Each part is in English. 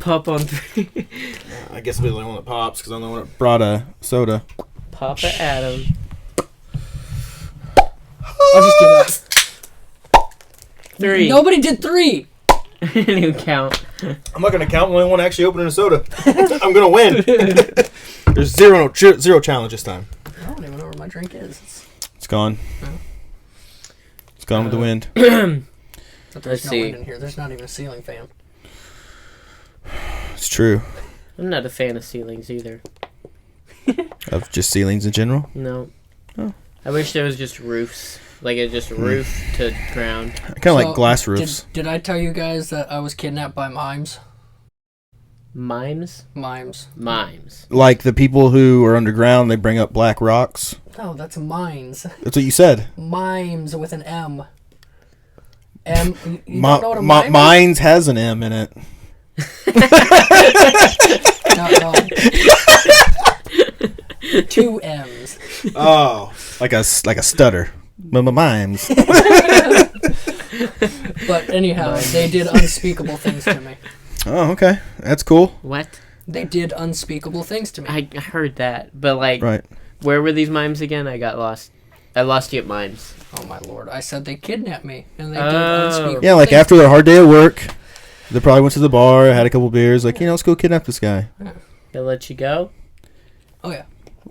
Pop on 3. I guess I'll be the only one that pops because I'm the one that brought a soda. Papa Adam. I'll just do that. 3. Nobody did 3. New count. I'm not going to count. I'm the only one actually opening a soda. I'm going to win. There's zero challenge this time. I don't even know where my drink is. It's gone. Oh. It's gone with the wind. But there's Let's no see. wind in here. There's not even a ceiling fan. It's true. I'm not a fan of ceilings either. Of just ceilings in general? No. Oh. I wish there was just roofs. Like a just roof to ground. I kind of like glass roofs. Did I tell you guys that I was kidnapped by mimes? Mimes? Mimes. Like the people who are underground, they bring up black rocks. No, that's mines. That's what you said. Mimes with an M. M. You don't know what a mime is? Mines has an M in it. No. 2 M's. Oh, like a stutter. Mimes. But anyhow, they did unspeakable things to me. Oh, okay. That's cool. What? They did unspeakable things to me. I heard that. But like, Right. where were these mimes again? I got lost. I lost you at mimes. Oh my lord! I said they kidnapped me, and they did unspeakable. Yeah, like things. after their hard day at work, they probably went to the bar, had a couple beers, like, let's go kidnap this guy. They let you go? Oh yeah.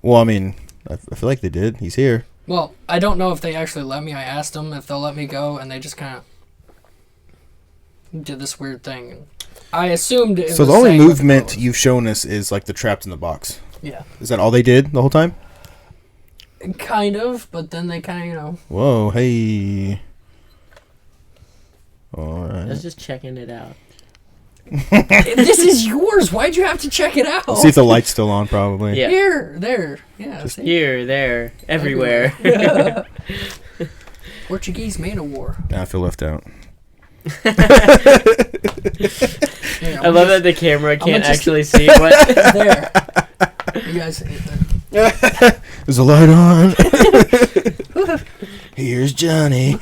Well, I mean, I feel like they did. He's here. Well, I don't know if they actually let me. I asked them if they'll let me go, and they just kind of did this weird thing. I assumed it So was the only saying what movement the you've shown us is like the trapped in the box. Yeah. Is that all they did the whole time? Kind of, but then they kind of, Whoa, hey. All I was right. just checking it out. This is yours. Why'd you have to check it out? See if the light's still on, probably. Yeah. Here, there, yeah. See? Here, there, everywhere. Portuguese man of war. I feel left out. Here, I love that the camera can't just- actually see what. There. You guys. There's a light on. Here's Johnny.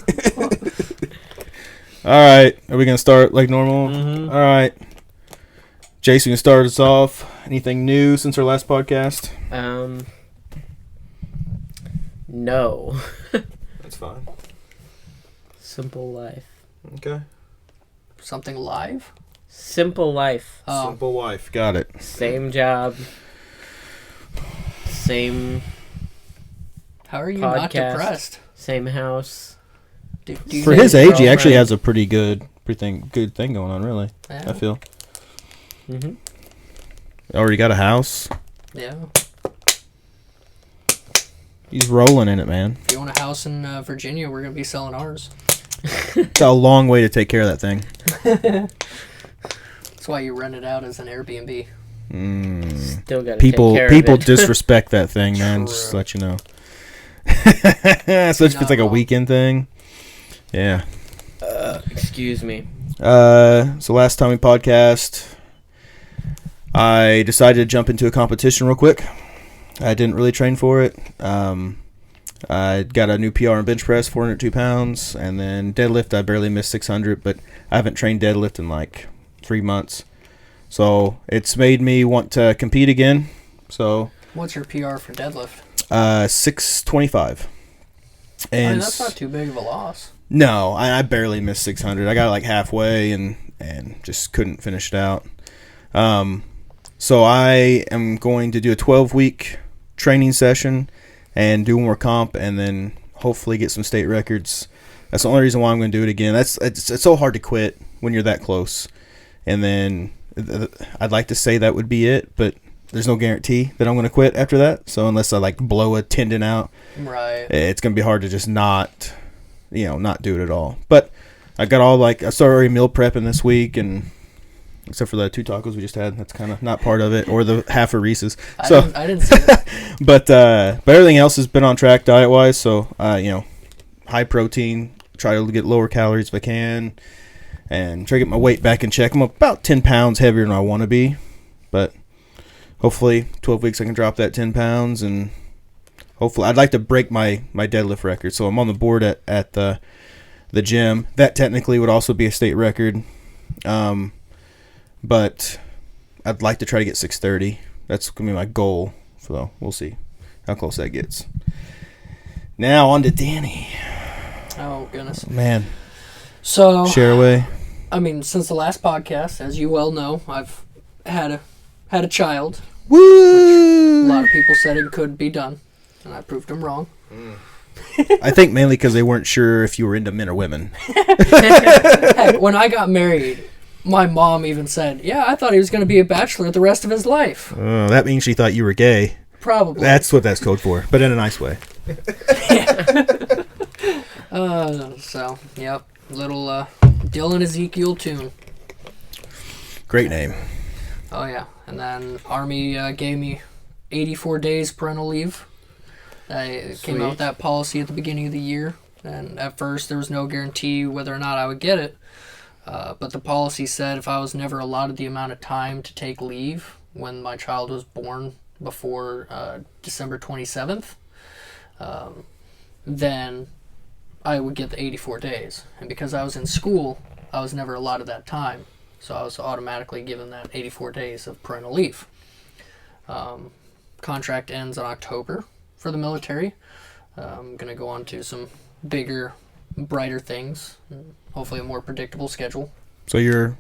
All right. Are we going to start like normal? Mhm. All right. Jason, you can start us off. Anything new since our last podcast? No. That's fine. Simple life. Okay. Something live? Simple life. Oh. Simple wife. Got it. Same job. Same How are you not Podcast. depressed? same house. Do you For think- his age, he actually girlfriend. has a pretty good thing going on, really. Yeah. I feel. Mm-hmm. Already got a house. Yeah. He's rolling in it, man. If you want a house in Virginia, we're going to be selling ours. It's a long way to take care of that thing. That's why you rent it out as an Airbnb. Still gotta People take care of it. disrespect that thing, man. Just to True. let you know. Especially if it's like a No. weekend thing. Yeah. Excuse me. So last time we podcast, I decided to jump into a competition real quick. I didn't really train for it. I got a new PR in bench press, 402 pounds, and then deadlift, I barely missed 600, but I haven't trained deadlift in like 3 months. So it's made me want to compete again. So What's your PR for deadlift? 625. And I mean, that's not too big of a loss. no, I barely missed 600. I got like halfway and just couldn't finish it out. So I am going to do a 12-week training session and do more comp and then hopefully get some state records. That's the only reason why I'm going to do it again. It's so hard to quit when you're that close. And then I'd like to say that would be it, but there's no guarantee that I'm going to quit after that. So unless I like blow a tendon out, Right. it's going to be hard to just not do it at all. But I got I started already meal prepping this week, and except for the 2 tacos we just had, that's kind of not part of it, or the half of Reese's. So, I didn't see that. but everything else has been on track diet wise. So high protein, try to get lower calories if I can, and try to get my weight back in check. I'm about 10 pounds heavier than I want to be, but hopefully 12 weeks I can drop that 10 pounds, and hopefully I'd like to break my deadlift record. So I'm on the board at the gym. That technically would also be a state record. But I'd like to try to get 6:30. That's going to be my goal. So we'll see how close that gets. Now on to Danny. Oh, goodness. Man. So, Share away. I mean, since the last podcast, as you well know, I've had a child. Woo! A lot of people said it could be done, and I proved them wrong. I think mainly because they weren't sure if you were into men or women. Heck, when I got married, my mom even said, yeah, I thought he was going to be a bachelor the rest of his life. That means she thought you were gay. Probably. That's what that's code for, but in a nice way. So, yep. Little Dylan Ezekiel tune. Great name. Oh, yeah. And then Army gave me 84 days parental leave. I came out with that policy at the beginning of the year. And at first, there was no guarantee whether or not I would get it. But the policy said if I was never allotted the amount of time to take leave when my child was born before December 27th, then I would get the 84 days. And because I was in school, I was never allotted that time. So I was automatically given that 84 days of parental leave. Contract ends in October for the military. I'm going to go on to some bigger, brighter things. Hopefully a more predictable schedule. So you're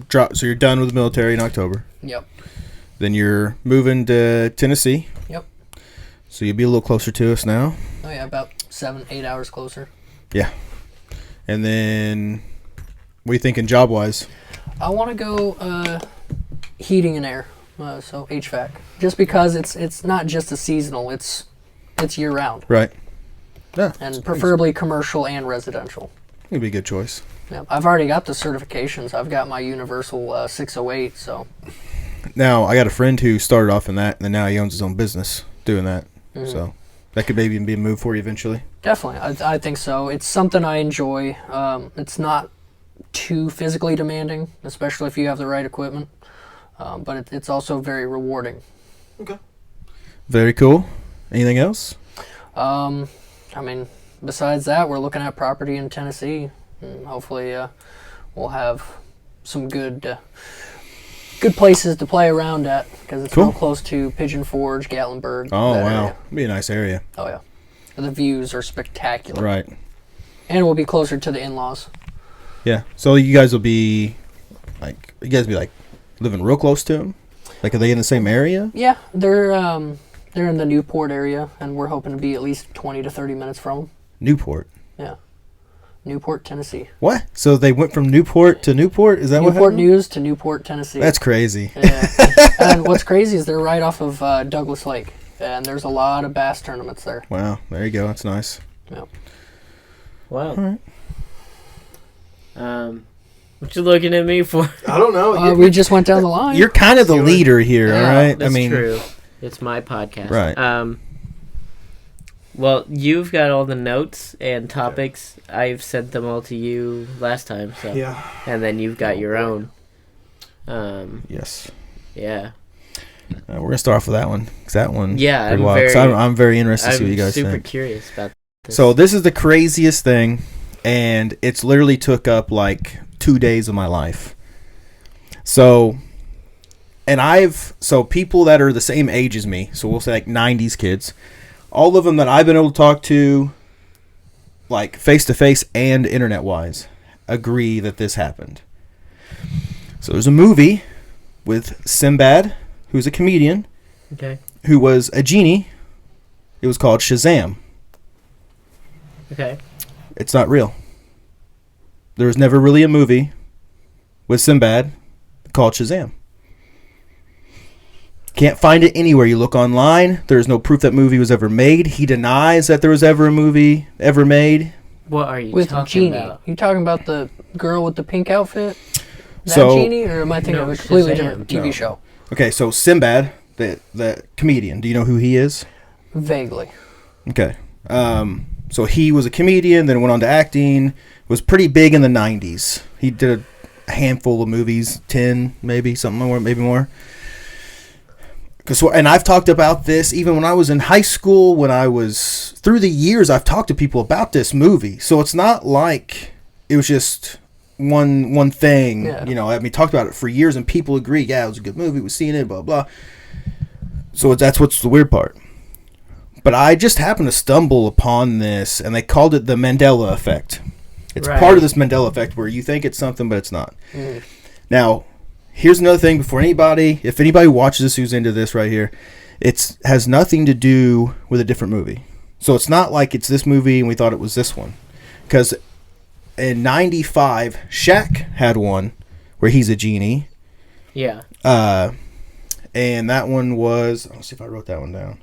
done with the military in October. Yep. Then you're moving to Tennessee. Yep. So you'll be a little closer to us now. Oh yeah, about 7-8 hours closer. Yeah. And then what are you thinking job-wise? I want to go heating and air, so HVAC. Just because it's not just a seasonal, it's year-round. Right. Yeah. And preferably commercial and residential. It'd be a good choice. Yeah, I've already got the certifications. I've got my Universal 608, so. Now, I got a friend who started off in that, and then now he owns his own business doing that. Mm-hmm. So that could maybe be a move for you eventually. Definitely. I think so. It's something I enjoy. It's not too physically demanding, especially if you have the right equipment. But it's also very rewarding. Okay. Very cool. Anything else? I mean, besides that, we're looking at property in Tennessee. And hopefully we'll have some good places to play around at because it's real close to Pigeon Forge, Gatlinburg. Oh, wow. Area. It'd be a nice area. Oh, yeah. The views are spectacular. Right. And we'll be closer to the in-laws. Yeah. So you guys will be living real close to them? Like, are they in the same area? Yeah, they're in the Newport area, and we're hoping to be at least 20 to 30 minutes from them. Newport? Yeah. Newport, Tennessee. What? So they went from Newport to Newport? Is that what happened? Newport News to Newport, Tennessee. That's crazy. Yeah. And what's crazy is they're right off of Douglas Lake, and there's a lot of bass tournaments there. Wow. There you go. That's nice. Yeah. Wow. All right. What you looking at me for? I don't know. We just went down the line. You're kind of the leader here, all right? That's true. It's my podcast. Right. Well, you've got all the notes and topics. I've sent them all to you last time. So. Yeah. And then you've got your own. Yes. Yeah. We're going to start off with that one. 'Cause that one. Yeah, I'm very interested to see what you guys think. I'm super curious about this. So this is the craziest thing, and it's literally took up like 2 days of my life. So people that are the same age as me, so we'll say like 90s kids, all of them that I've been able to talk to, like face-to-face and internet-wise, agree that this happened. So there's a movie with Sinbad, who's a comedian, who was a genie. It was called Shazam. Okay. It's not real. There was never really a movie with Sinbad called Shazam. Can't find it anywhere. You look online, there's no proof that movie was ever made. He denies that there was ever a movie ever made. What are you with talking Genie? about? You talking about the girl with the pink outfit? That So, Genie, or am I thinking of a completely different TV show? Okay, so Sinbad, the comedian, do you know who he is? Vaguely. Okay. So he was a comedian, then went on to acting, was pretty big in the 90s. He did a handful of movies, 10 maybe, something more, maybe more. And I've talked about this even when I was in high school, through the years, I've talked to people about this movie. So it's not like it was just one thing. Yeah. You know, I mean, talked about it for years, and people agree. Yeah, it was a good movie. We've seen it. Blah blah. So that's what's the weird part. But I just happened to stumble upon this, and they called it the Mandela effect. It's part of this Mandela effect where you think it's something, but it's not. Now, here's another thing before if anybody watches this who's into this right here, it has nothing to do with a different movie. So it's not like it's this movie and we thought it was this one. Because in 95, Shaq had one where he's a genie. Yeah. And that one was... Let's see if I wrote that one down.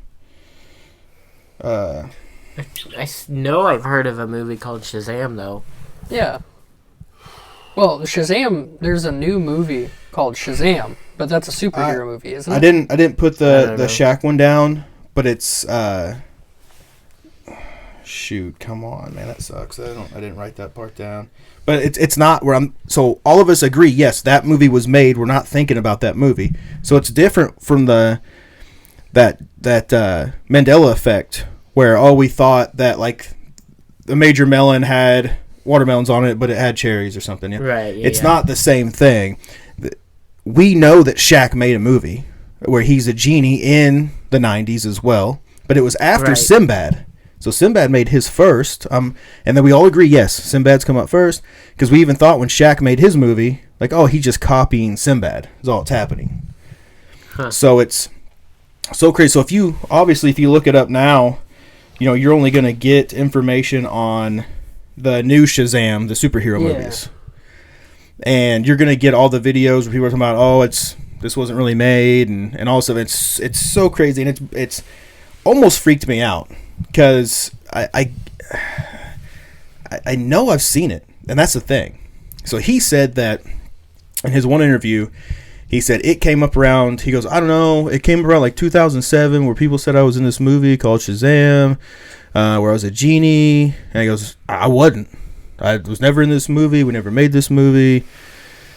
I know I've heard of a movie called Shazam, though. Yeah. Well, Shazam, there's a new movie called Shazam, but that's a superhero movie, isn't it? I didn't put the Shaq one down, but it's shoot, come on, man, that sucks. I didn't write that part down. But it's not where I'm so all of us agree, yes, that movie was made. We're not thinking about that movie. So it's different from that Mandela effect where we thought that like the Major Melon had watermelons on it, but it had cherries or something. Yeah? Right. Yeah, it's not the same thing. We know that Shaq made a movie where he's a genie in the 90s as well, but it was after Sinbad. So Sinbad made his first, and then we all agree, yes, Sinbad's come up first, because we even thought when Shaq made his movie, like, he's just copying Sinbad is all that's happening. Huh. So it's so crazy. So if you look it up now, you're only going to get information on the new Shazam, the superhero movies. And you're going to get all the videos where people are talking about, this wasn't really made, and all stuff. It's so crazy, and it's almost freaked me out, because I know I've seen it, and that's the thing. So he said that in his one interview, he said it came up around, he goes, I don't know, it came around like 2007 where people said I was in this movie called Shazam, where I was a genie, and he goes, I wasn't. I was never in this movie. We never made this movie.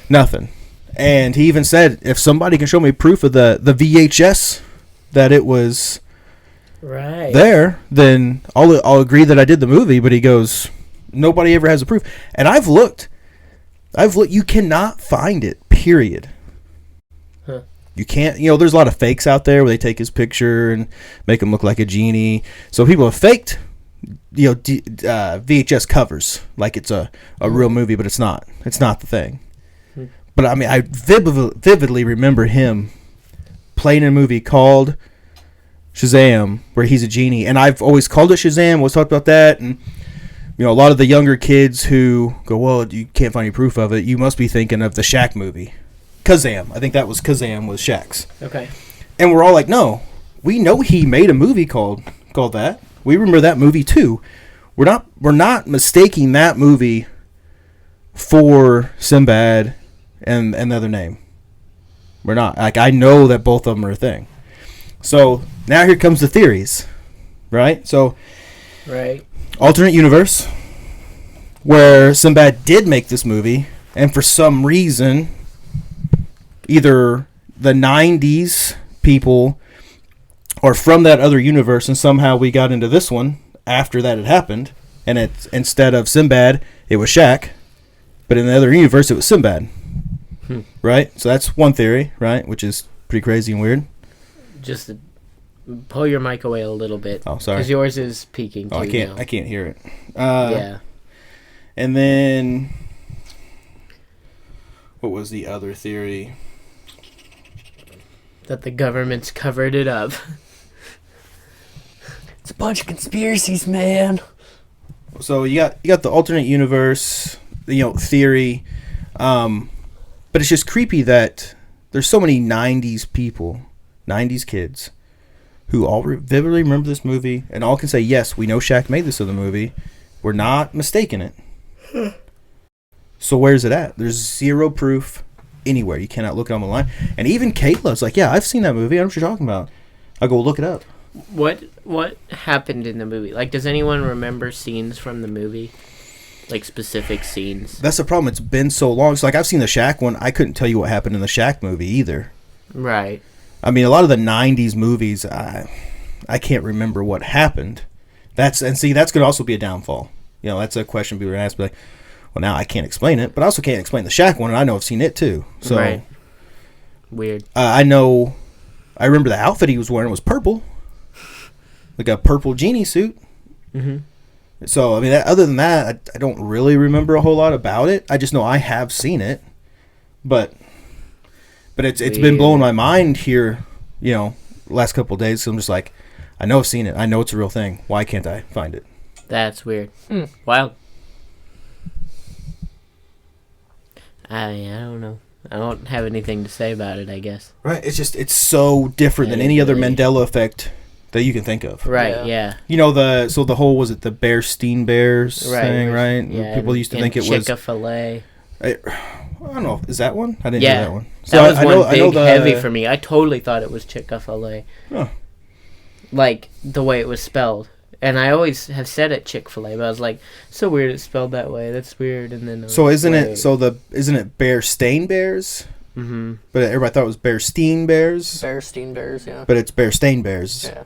Nothing. And he even said, if somebody can show me proof of the VHS that it was there, then I'll agree that I did the movie. But he goes, nobody ever has a proof. And I've looked. You cannot find it, period. Huh. You can't, there's a lot of fakes out there where they take his picture and make him look like a genie. So people have faked VHS covers like it's a real movie, but it's not. It's not the thing. But I mean, I vividly remember him playing in a movie called Shazam, where he's a genie, and I've always called it Shazam. Always talked about that, and a lot of the younger kids who go, "Well, you can't find any proof of it. You must be thinking of the Shaq movie, Kazam." I think that was Kazam was Shaq's. Okay. And we're all like, "No, we know he made a movie called that. We remember that movie too. We're not mistaking that movie for Sinbad and the other name. We're not. Like, I know that both of them are a thing. So now here comes the theories, right? So, alternate universe where Sinbad did make this movie, and for some reason, either the 90s people or from that other universe, and somehow we got into this one after that had happened, and it's instead of Sinbad, it was Shaq, but in the other universe, it was Sinbad. Right? So that's one theory, right? Which is pretty crazy and weird. Just pull your mic away a little bit. Oh, sorry. Because yours is peaking too. I can't hear it. Yeah. And then, what was the other theory? That the government's covered it up. It's a bunch of conspiracies, man. So you got the alternate universe, theory, but it's just creepy that there's so many 90s people, 90s kids, who all vividly remember this movie and all can say, yes, we know Shaq made this other movie. We're not mistaking it. So where's it at? There's zero proof anywhere. You cannot look it online. And even Kayla's like, yeah, I've seen that movie. I know what you're talking about. I go, look it up. What happened in the movie? Like, does anyone remember scenes from the movie? Like, specific scenes? That's the problem. It's been so long. So, like, I've seen the Shaq one. I couldn't tell you what happened in the Shaq movie either. Right. I mean, a lot of the 90s movies, I can't remember what happened. That's going to also be a downfall. That's a question people are going to ask. Like, Well, now I can't explain it, but I also can't explain the Shaq one, and I know I've seen it too. So Right. Weird. I remember the outfit he was wearing was purple, like a purple Genie suit. Mm-hmm. So I mean, other than that, I don't really remember a whole lot about it. I just know I have seen it, but it's been blowing my mind here, last couple of days. So I'm just like, I know I've seen it. I know it's a real thing. Why can't I find it? That's weird. Wild. I don't know. I don't have anything to say about it, I guess. Right. It's so different than any other Mandela effect that you can think of. Right, yeah. The whole, was it the Bearstein Bears thing, right? Yeah, People used to think it was Chick-fil-A. I don't know. Is that one? I didn't do that one. So that was one heavy for me. I totally thought it was Chick-fil-A. Huh. Like, the way it was spelled. And I always have said it Chick-fil-A, but I was like, so weird it's spelled that way. That's weird. And then isn't it Bearstein Bears? Mm-hmm. But everybody thought it was Bearstein Bears. Bearstein Bears, yeah. But it's Bearstein Bears. Yeah.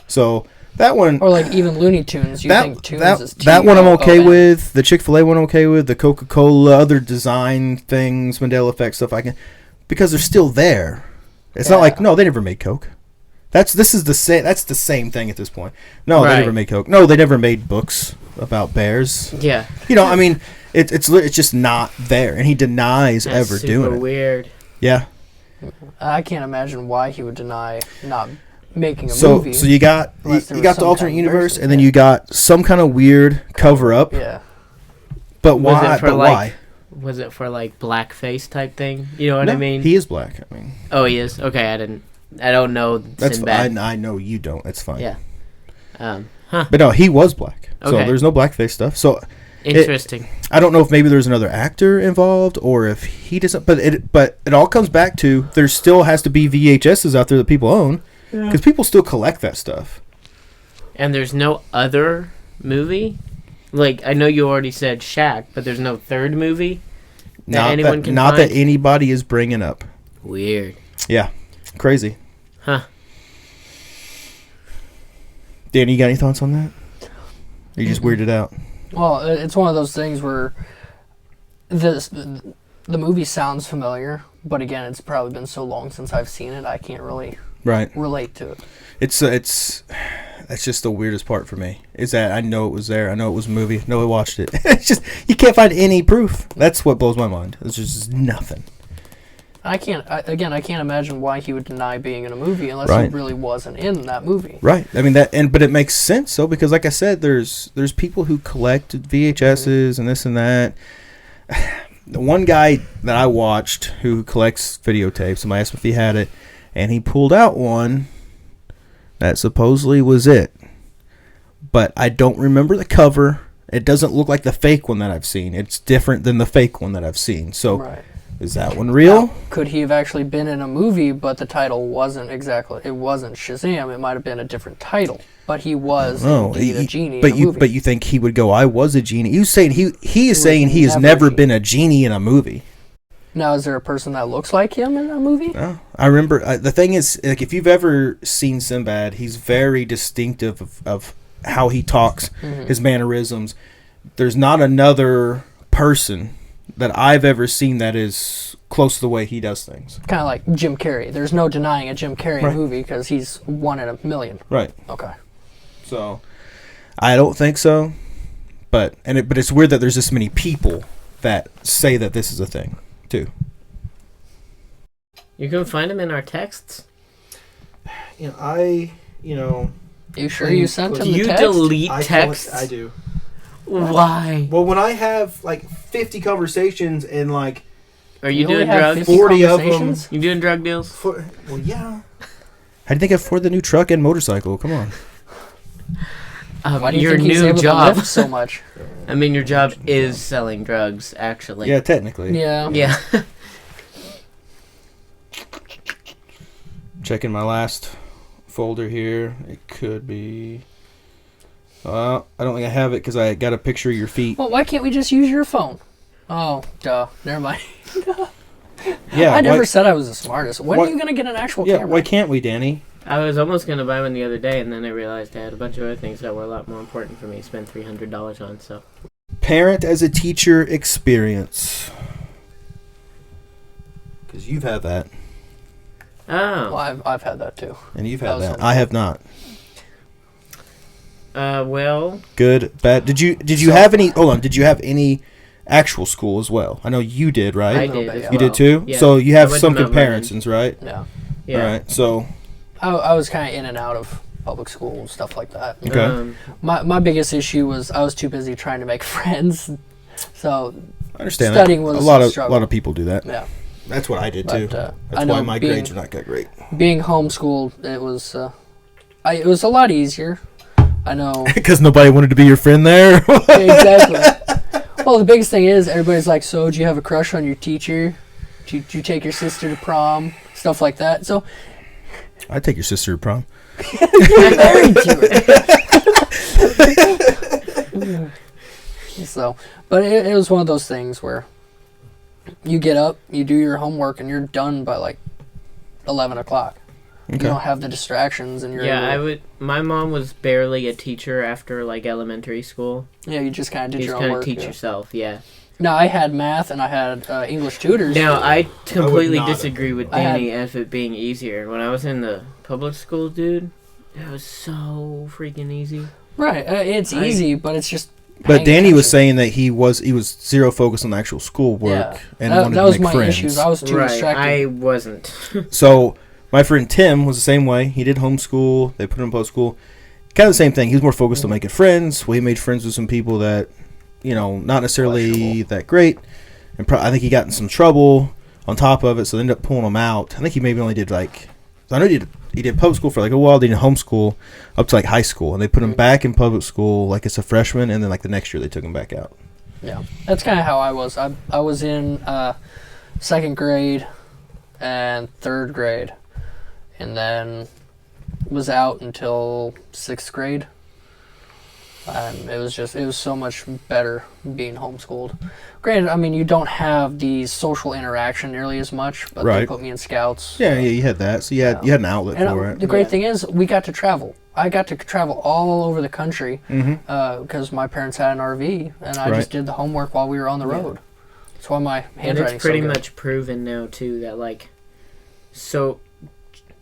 So that one, or like even Looney Tunes. Think Tunes is that one I'm okay with. The Chick-fil-A one I'm okay with. The Coca-Cola, other design things, Mandela effect stuff because they're still there. It's not like, no, they never made Coke. That's the same thing at this point. No, they never made Coke. No, they never made books about bears. Yeah. I mean, it's just not there, and he denies ever doing it. Super weird. Yeah. I can't imagine why he would deny not making a movie. So you got the alternate universe, and then you got some kind of weird cover up. Yeah. But why? Why? Was it for like blackface type thing? You know what I mean? He is black. I mean. Oh, he is. Okay, I don't know. That's fine. I know you don't. That's fine. Yeah. But no, he was black. So okay. There's no blackface stuff. So interesting. I don't know if maybe there's another actor involved or if he doesn't. But it all comes back to there still has to be VHSs out there that people own because people still collect that stuff. And there's no other movie. Like I know you already said Shaq, but there's no third movie that anyone can not find? That anybody is bringing up. Weird. Yeah. Crazy. Huh. Danny, you got any thoughts on that? Or you just weirded out? Well, it's one of those things where the movie sounds familiar, but again, it's probably been so long since I've seen it, I can't really relate to it. That's just the weirdest part for me. Is that I know it was there. I know it was a movie. I know I watched it. It's just you can't find any proof. That's what blows my mind. It's just nothing. I can't imagine why he would deny being in a movie unless he really wasn't in that movie. Right. I mean but it makes sense though because like I said, there's people who collect VHSs and this and that. The one guy that I watched who collects videotapes, somebody asked if he had it, and he pulled out one that supposedly was it. But I don't remember the cover. It doesn't look like the fake one that I've seen. It's different than the fake one that I've seen. So is that one real? Now, could he have actually been in a movie, but the title wasn't it wasn't Shazam? It might have been a different title, but he was indeed a genie. But you think he would go? I was a genie. You saying he is saying he has never been a genie in a movie. Now, is there a person that looks like him in a movie? No, I remember. The thing is, like, if you've ever seen Sinbad, he's very distinctive of how he talks, his mannerisms. There's not another person that I've ever seen that is close to the way he does things. Kind of like Jim Carrey. There's no denying a Jim Carrey movie because he's one in a million. Right. Okay. So, I don't think so. But it's weird that there's this many people that say that this is a thing, too. You can find them in our texts. You sure you sent him the text? Do you delete texts? I do. Why? Well, when I have like 50 conversations and like, are you doing drugs? 40 of them. You doing drug deals? Well, yeah. How do you think I afford the new truck and motorcycle? Come on. Why do you think he's able to lift so much? I mean, your job is selling drugs, actually. Yeah, technically. Yeah. Yeah. Checking my last folder here. It could be. I don't think I have it because I got a picture of your feet. Well, why can't we just use your phone? Oh, duh. Never mind. Yeah. I never said I was the smartest. When are you going to get an actual camera? Why can't we, Danny? I was almost going to buy one the other day, and then I realized I had a bunch of other things that were a lot more important for me to spend $300 on, so. parent as a teacher experience. Because you've had that. Oh. Well, I've had that too. And you've had that. I have not. Well. Good, bad. Did you have any? Hold on. Did you have any actual school as well? I know you did, right? I did. You did too. Yeah. So you have some comparisons, right? Yeah. Yeah. All right. So. I was kind of in and out of public school and stuff like that. Okay. My biggest issue was I was too busy trying to make friends. So. I understand. Studying was a lot of people do that. Yeah. That's what I did too. That's why my grades are not that great. Being homeschooled, it was a lot easier. I know. Because nobody wanted to be your friend there. Exactly. Well, the biggest thing is everybody's like, so do you have a crush on your teacher? Do you take your sister to prom? Stuff like that. So. I'd take your sister to prom. You're married to her. So, but it was one of those things where you get up, you do your homework, and you're done by like 11 o'clock. Okay. You don't have the distractions, and you're My mom was barely a teacher after like elementary school. Yeah, you just kind of did your homework. You just kind of teach yourself, yeah. Now, I had math and I had English tutors. Now, I completely disagree with Danny as it being easier. When I was in the public school, dude, it was so freaking easy. Right, it's easy, but it's just. But Danny was saying that he was zero focused on the actual schoolwork and wanted to make friends. That was my issues. I was too distracted. I wasn't. So my friend Tim was the same way. He did homeschool. They put him in public school. Kind of the same thing. He was more focused on making friends. Well, he made friends with some people that, not necessarily that great. And I think he got in some trouble on top of it, so they ended up pulling him out. I think he maybe only did I know he did public school for like a while. They did homeschool up to like high school, and they put him back in public school like as a freshman, and then like the next year they took him back out. Yeah, that's kind of how I was. I was in second grade and third grade, and then was out until sixth grade. And it was so much better being homeschooled. Granted, I mean, you don't have the social interaction nearly as much, but they put me in scouts. Yeah, you had that. So you had an outlet for it. The great thing is we got to travel. I got to travel all over the country because my parents had an RV, and I just did the homework while we were on the road. That's why my handwriting's so good. And it's pretty much proven now, too, that,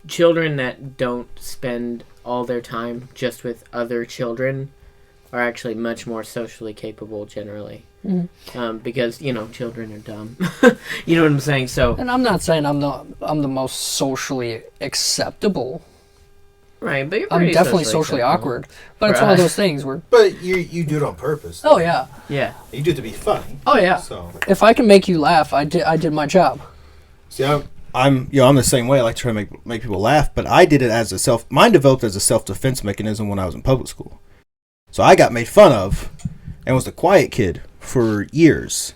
children that don't spend all their time just with other children are actually much more socially capable generally. Because, children are dumb. You know what I'm saying? So, and I'm not saying I'm the most socially acceptable. Right, but I'm definitely socially awkward. But it's one of those things where... But you do it on purpose. Oh, yeah. Yeah. You do it to be funny. Oh, yeah. So if I can make you laugh, I did my job. See, I'm the same way. I like to try to make people laugh, but I did it mine developed as a self-defense mechanism when I was in public school. So I got made fun of and was the quiet kid for years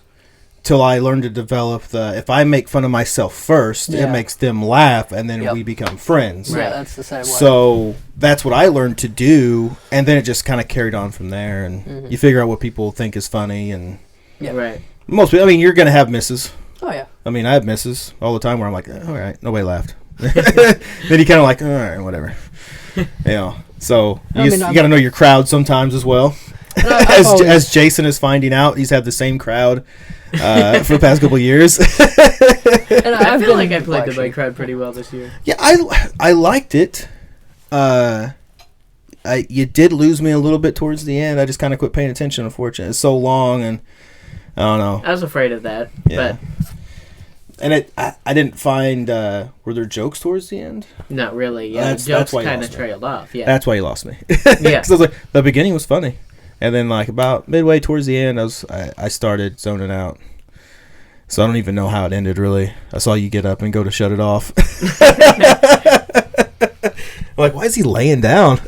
till I learned to develop if I make fun of myself first, it makes them laugh, and then we become friends. Yeah, that's the same way. So that's what I learned to do, and then it just kind of carried on from there, and you figure out what people think is funny, and right. Most people, you're going to have misses. Oh, yeah. I have misses all the time where I'm like, all right, nobody laughed. Then you kind of like, all right, whatever. So you got to know your crowd sometimes as well. As Jason is finding out, he's had the same crowd for the past couple of years. And I feel like I played my crowd pretty well this year. Yeah, I liked it. You did lose me a little bit towards the end. I just kind of quit paying attention, unfortunately. It's so long, and I don't know. I was afraid of that. Yeah. And I didn't find, were there jokes towards the end? Not really, yeah. The jokes kind of trailed off, yeah. That's why you lost me. Yeah. Because I was like, the beginning was funny. And then, about midway towards the end, I started zoning out. So I don't even know how it ended, really. I saw you get up and go to shut it off. I'm like, why is he laying down?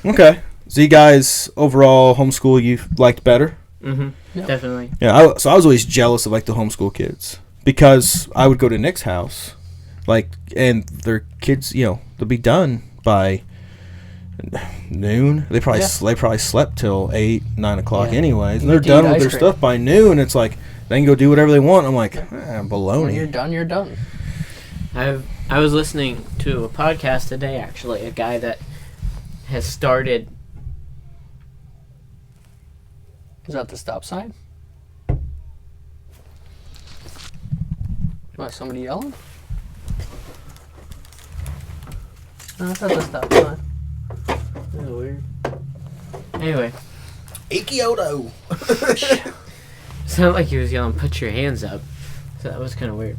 Okay. So you guys, overall, homeschool you liked better? Mm-hmm. Yep. Definitely. Yeah, so I was always jealous of the homeschool kids because I would go to Nick's house, and their kids, they'll be done by noon. They probably slept till 8, 9 o'clock anyways, and they're done with their stuff by noon. It's like they can go do whatever they want. I'm like, baloney. When you're done, you're done. I was listening to a podcast today, actually, a guy that has started Is that the stop sign? What, somebody yelling? No, that's not the stop sign. That's weird. Anyway. Ikioto. Sounded like he was yelling, "Put your hands up." So that was kind of weird.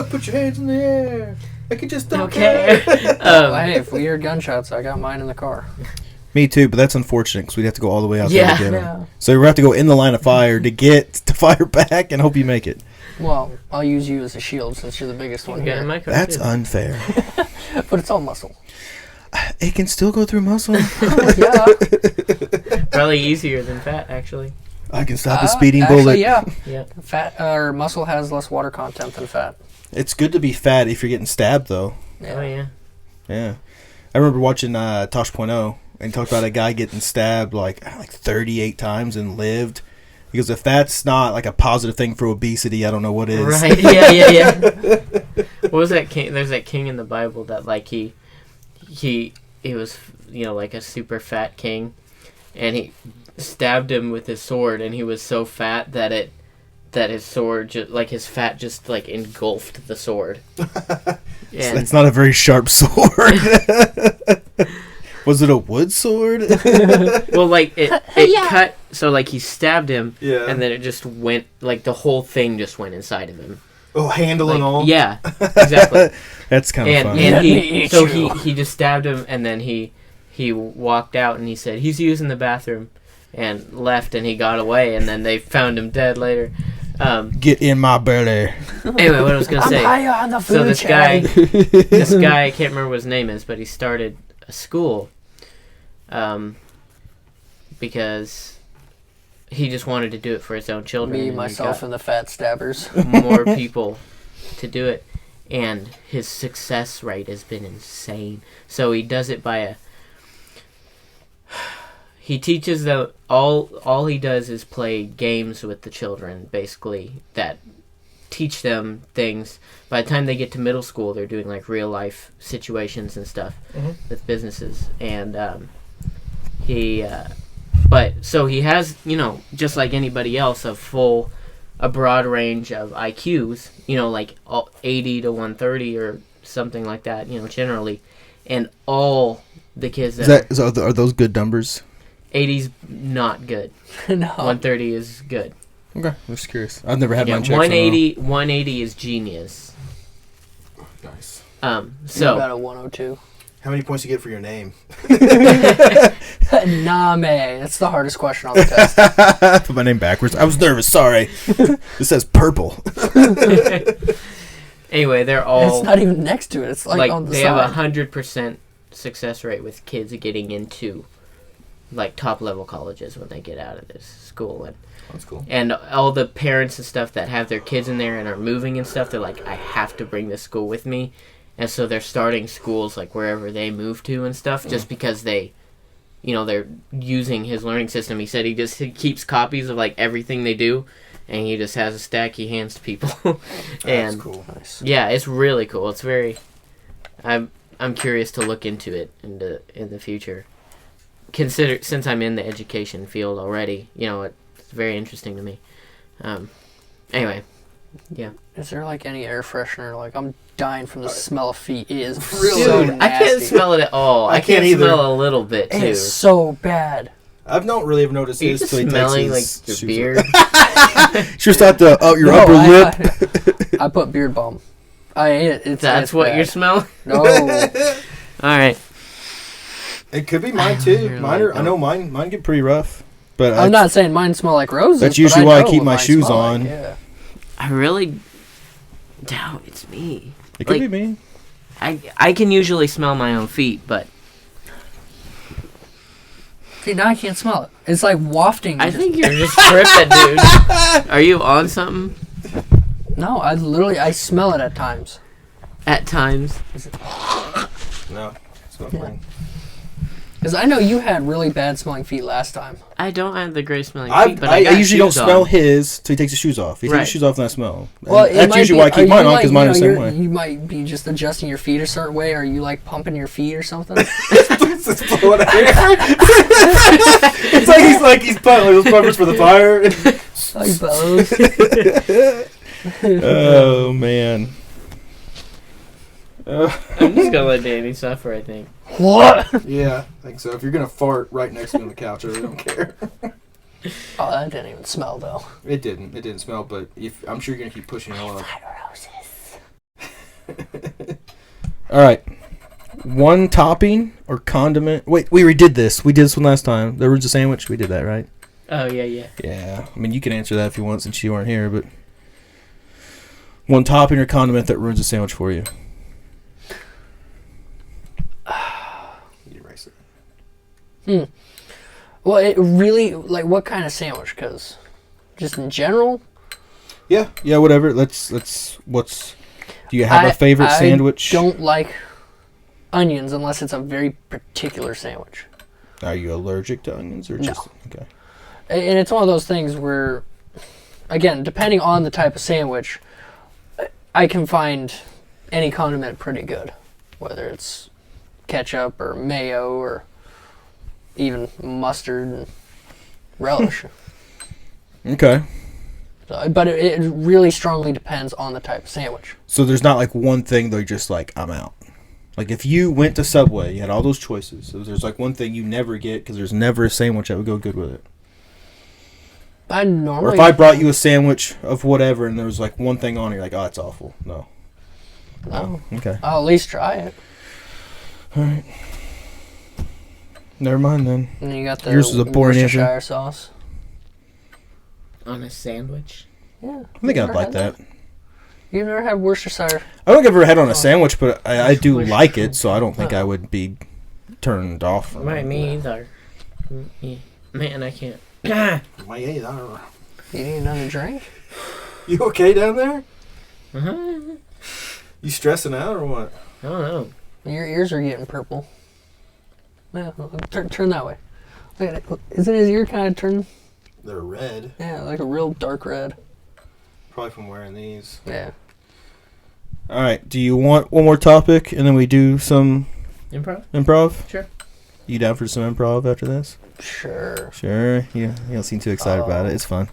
Put your hands in the air. I can just don't care. Hey, if we hear gunshots, I got mine in the car. Me too, but that's unfortunate because we'd have to go all the way out there to get Yeah. them. So we have to go in the line of fire to get to fire back and hope you make it. Well, I'll use you as a shield since you're the biggest one Yeah, here. my car That's too. unfair. But it's all muscle. It can still go through muscle. Yeah. Probably easier than fat, actually. I can stop a speeding bullet. Yeah. Yeah. Fat or muscle has less water content than fat. It's good to be fat if you're getting stabbed, though. Oh yeah. Yeah. I remember watching Tosh.0 and talked about a guy getting stabbed like 38 times and lived. Because if that's not like a positive thing for obesity, I don't know what is. Right. Yeah. What was that king? There's that king in the Bible that like he was like a super fat king, and he stabbed him with his sword, and he was so fat that his sword his fat just like engulfed the sword. And That's not a very sharp sword. Was it a wood sword? well, like it cut, so like he stabbed him, and then it just went like the whole thing just went inside of him. Oh, handle Like, and all. yeah, exactly. That's kind of funny. And Yeah, he just stabbed him, and then he walked out, and he said he's using the bathroom, and left, and he got away, and then they found him dead later. Get in my belly. Anyway, what I was gonna say. higher on the food So this chain. guy, I can't remember what his name is, but he started a school, because he just wanted to do it for his own children. Me, and he myself, got and the fat stabbers. more people to do it, and his success rate has been insane. So he does it by he teaches them all he does is play games with the children, basically, that teach them things. By the time they get to middle school, they're doing like real life situations and stuff with businesses, and so he has, just like anybody else, a broad range of IQs, like 80 to 130 or something like that, generally. And all the kids Are those good numbers? 80's not good. No. 130 is good. Okay, I'm just curious. I've never had mine checked. 180 is genius. Nice. So about a 102. How many points do you get for your name? Name. That's the hardest question on the test. Put my name backwards. I was nervous. Sorry. This says purple. Anyway, they're all. It's not even next to it. It's like on the they side. have 100% success rate with kids getting into like top level colleges when they get out of this school, and that's cool. And all the parents and stuff that have their kids in there and are moving and stuff, they're like, I have to bring this school with me, and so they're starting schools like wherever they move to and stuff, just because they're using his learning system. He said he keeps copies of like everything they do, and he just has a stack he hands to people. And that's cool. Nice. yeah, it's really cool. It's very. I'm curious to look into it in the future. Since I'm in the education field already, it's very interesting to me. Anyway, yeah. Is there like any air freshener? Like I'm dying from the smell of feet. It is Really? so Dude, nasty. I can't smell it at all. I I can't can't either. smell a little bit too. It's so bad. I've not really noticed Are you this just till he smelling like takes his your shoes beard? off. Just out your No, upper lip. I put beard balm. It's That's what bad. you're smelling? No. All right. It could be mine too. You're Mine are, like, I know mine get pretty rough. But I'm not saying mine smell like roses. That's but usually why I know keep what my mine shoes smell on. Like, yeah. I really doubt it's me. It could like- be me. I can usually smell my own feet, but See, now I can't smell it. It's like wafting. I think you're just tripping, dude. Are you on something? No, I smell it at times. At times. No. It's not Yeah. fine. Because I know you had really bad smelling feet last time. I don't have the great smelling I feet, but I usually don't smell on. his till he takes his shoes off. He takes Right. his shoes off and I smell. Well, And that's usually why I keep mine on because mine are the same way. You might be just adjusting your feet a certain way, or you like pumping your feet or something. It's like he's putting those pumpers for the fire. Like those. Oh man. I'm just gonna let Danny suffer, I think. What? Yeah, I think so. If you're gonna fart right next to me on the couch, I really don't care. Oh, that didn't even smell though. It didn't smell, but I'm sure you're gonna keep pushing it on. All right. One topping or condiment. Wait, we redid this. We did this one last time. The Roots of Sandwich. We did that, right? Oh, yeah. Yeah. I mean, you can answer that if you want since you weren't here, but one topping or condiment that ruins a sandwich for you. You erase it. Well, it really, like, what kind of sandwich? Because just in general? Yeah, whatever. Let's do you have a favorite sandwich? I don't like onions unless it's a very particular sandwich. Are you allergic to onions or just okay? And it's one of those things where, again, depending on the type of sandwich, I can find any condiment pretty good, whether it's ketchup or mayo or even mustard and relish. Okay. So, but it really strongly depends on the type of sandwich. So there's not like one thing though, just like I'm out. Like if you went to Subway, you had all those choices. So there's like one thing you never get because there's never a sandwich that would go good with it. Or if I brought you a sandwich of whatever and there was like one thing on it, you're like, oh, it's awful. No. Okay. I'll at least try it. All right. Never mind then. And then you got the Yours is a boring answer. Worcestershire sauce. On a sandwich? Yeah. I think I'd like that. You've never had Worcestershire? I don't think I've ever had it on a sandwich, but I do like it, so I don't think I would be turned off from it. Me either. Man, I can't. My either. You need another drink? You okay down there? Uh-huh. You stressing out or what? I don't know. Your ears are getting purple. Yeah, turn that way. Look at it. Isn't his ear kind of turned? They're red. Yeah, like a real dark red. Probably from wearing these. Yeah. All right. Do you want one more topic and then we do some Improv? Sure. You down for some improv after this? Sure. Sure. You don't seem too excited about it. It's fun.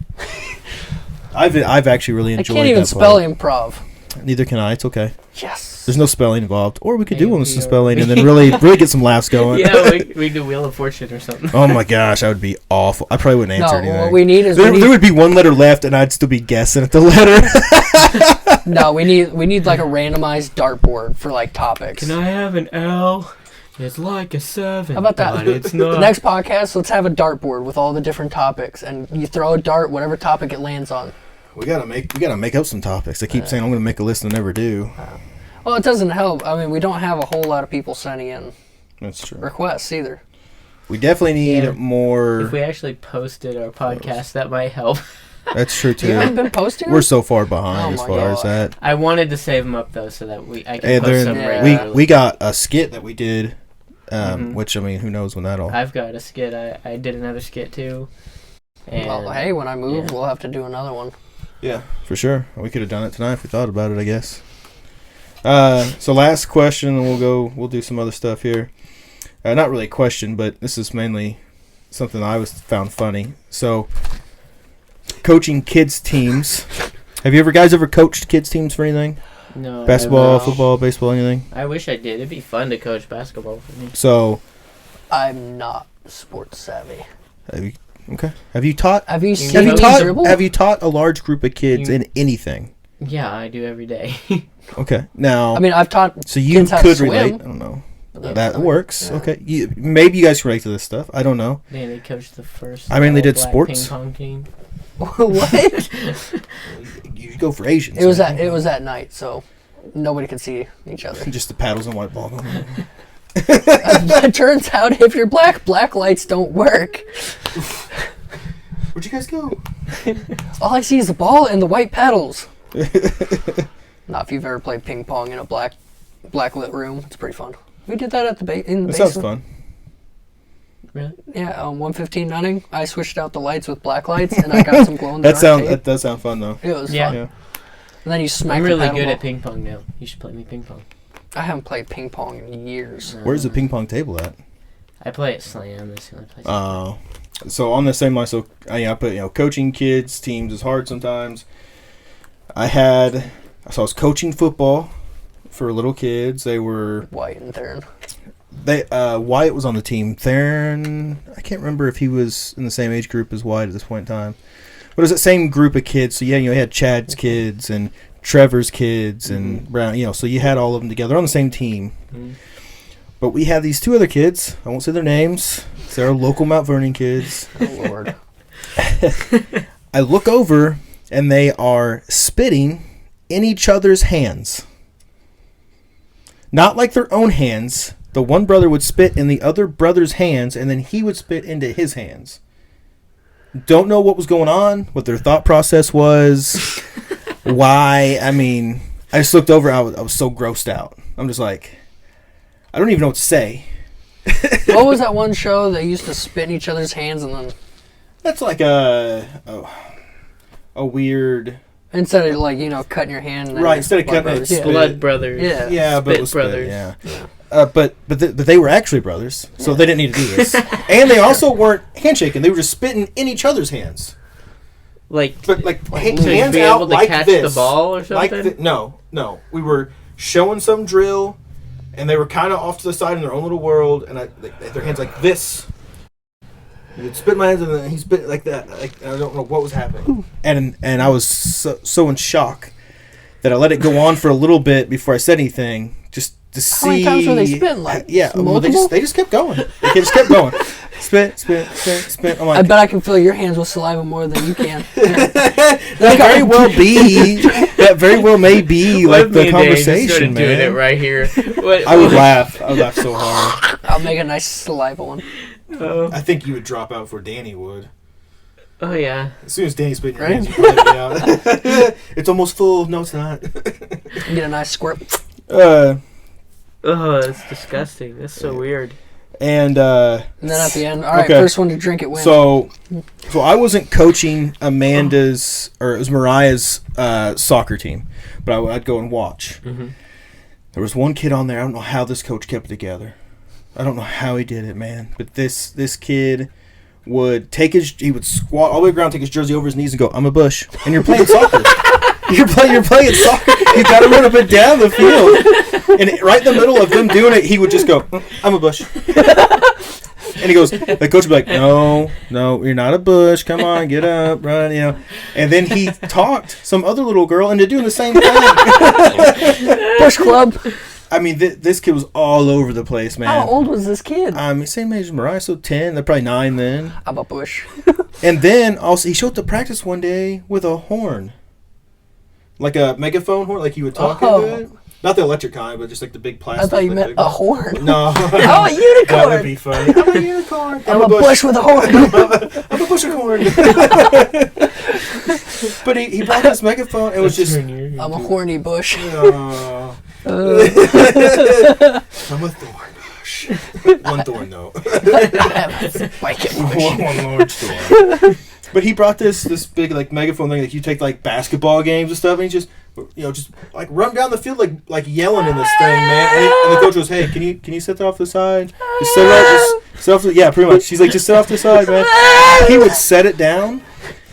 I've actually really enjoyed it. I can't even spell improv. Neither can I. It's okay. Yes. There's no spelling involved. Or we could do one with some spelling and then really get some laughs going. Yeah, we do Wheel of Fortune or something. Oh my gosh, that would be awful. I probably wouldn't answer anything. What we need is there would be one letter left and I'd still be guessing at the letter. No, we need like a randomized dartboard for like topics. Can I have an L? It's like a 7. How about that? But it's not. The next podcast, let's have a dartboard with all the different topics, and you throw a dart, whatever topic it lands on. We gotta make up some topics. I keep saying I'm gonna make a list and never do. Well, it doesn't help. I mean, we don't have a whole lot of people sending in That's true. requests either. We definitely need more. If we actually posted our podcast, that might help. That's true too. You haven't been posting them? We're so far behind as far as that. I wanted to save them up though, so that I can post them regularly. We got a skit that we did, which I mean, who knows when that'll. I've got a skit. I did another skit too. And well, hey, when I move, we'll have to do another one. Yeah, for sure. We could have done it tonight if we thought about it, I guess. So last question, and we'll do some other stuff here. Not really a question, but this is mainly something I found funny. So, coaching kids teams. Have you guys ever coached kids teams for anything? No. Basketball, football, baseball, anything? I wish I did. It'd be fun to coach basketball for me. So, I'm not sports savvy. Have you taught a large group of kids in anything? Yeah, I do every day. Okay. Now, I mean, I've taught. So you could relate. I don't know. That works. Yeah. Okay. Maybe you guys can relate to this stuff. I don't know. They coached the first. I mainly did sports. Ping pong team. What? You go for Asians. It was at night, so nobody could see each other. Just the paddles and white ball. It turns out if you're black lights don't work. Where'd you guys go? All I see is the ball and the white paddles. Not if you've ever played ping pong in a black lit room. It's pretty fun. We did that at in the basement. Sounds fun. Really? Yeah, 115 nutting. I switched out the lights with black lights, and I got some glow in the dark. That does sound fun though. It was fun. Yeah. And then you smack. I'm the really paddle good ball. at ping pong now. You should play me ping pong. I haven't played ping pong in years. Where's the ping pong table at? I play at Slam. That's the only place. Oh. So on the same line, so I put coaching kids teams is hard sometimes. I was coaching football for little kids. They were White and Theron. Wyatt was on the team. Theron, I can't remember if he was in the same age group as Wyatt at this point in time. But it was that same group of kids. So you had Chad's kids and Trevor's kids and Brown. So you had all of them together on the same team. Mm-hmm. But we had these two other kids. I won't say their names. They're local Mount Vernon kids. Oh, Lord. I look over, and they are spitting in each other's hands. Not like their own hands. The one brother would spit in the other brother's hands, and then he would spit into his hands. Don't know what was going on, what their thought process was, why. I mean, I just looked over, I was so grossed out. I'm just like, I don't even know what to say. What was that one show they used to spit in each other's hands and then... That's like a weird... Instead of, cutting your hand... And right, instead of cutting it, Brothers. Blood Brothers. Yeah. Yeah, but it was Brothers. Spit, yeah. But they were actually brothers, so they didn't need to do this. And they also weren't handshaking. They were just spitting in each other's hands. Hands to be out able to like catch this. the ball or something? No. We were showing some drill, and they were kind of off to the side in their own little world, and their hands like this. He'd spit in my hands, and then he spit like that. Like, I don't know what was happening. And I was so in shock that I let it go on for a little bit before I said anything, just to see. How many times were they spitting? Well, they just kept going. They just kept going. Spit. I'm like, I bet I can fill your hands with saliva more than you can. That very well may be like the conversation, man. Doing it right here. I would laugh. I would laugh so hard. I'll make a nice saliva one. I think you would drop out before Danny would. Oh, yeah. As soon as Danny spit in your hands, you'd probably be out. It's almost full. No, it's not. Get a nice squirt. Oh, that's disgusting. That's so weird. And then at the end, all right, first one to drink it wins. So I wasn't coaching Amanda's, or it was Mariah's soccer team, but I'd go and watch. Mm-hmm. There was one kid on there. I don't know how this coach kept it together. I don't know how he did it, man. But this kid would he would squat all the way around, take his jersey over his knees, and go, "I'm a Bush." And you're playing soccer. You're playing soccer. You got to run up and down the field. And right in the middle of them doing it, he would just go, "I'm a Bush." And he goes, the coach would be like, no, you're not a Bush. Come on, get up, run, And then he talked some other little girl into doing the same thing. Bush Club. I mean, this kid was all over the place, man. How old was this kid? Same age as Mariah, so 10. They're probably 9 then. I'm a Bush. And then also he showed up to practice one day with a horn. Like a megaphone horn, like you would talk into it. Not the electric kind, but just like the big plastic. I thought you meant a horn. No. Oh, a unicorn. That would be funny. I'm a unicorn. I'm a bush with a horn. I'm a bush with a horn. But he brought this megaphone. It was just... I'm a horny bush. I'm a thorn bush. One thorn, though. One large thorn. But he brought this big like megaphone thing that you take like basketball games and stuff, and he just like run down the field like yelling in this thing, man. And the coach goes, "Hey, can you sit off the side? Just sit off the, yeah, pretty much." She's like, "Just sit off the side, man." He would set it down.